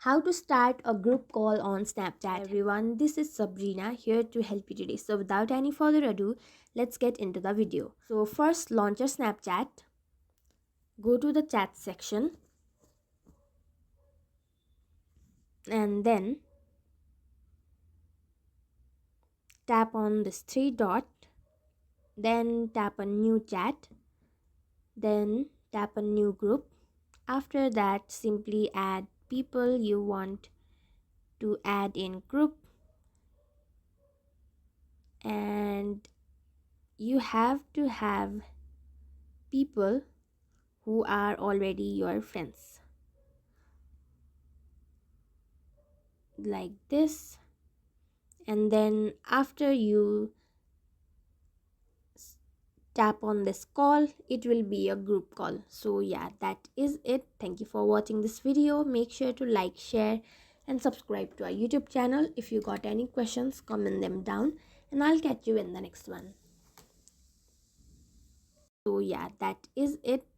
How to start a group call on Snapchat. Everyone, this is Sabrina here to help you today. So without any further ado, let's get into the video. So first, launch your Snapchat. Go to the chat section and then tap on this three dot, then tap on new chat, then tap on new group. After that, simply add people you want to add in group, and you have to have people who are already your friends, like this. And then after you tap on this call, it will be a group call. So yeah, that is it. Thank you for watching this video. Make sure to like, share and subscribe to our YouTube channel. If you got any questions, comment them down and I'll catch you in the next one. So yeah, that is it. Thank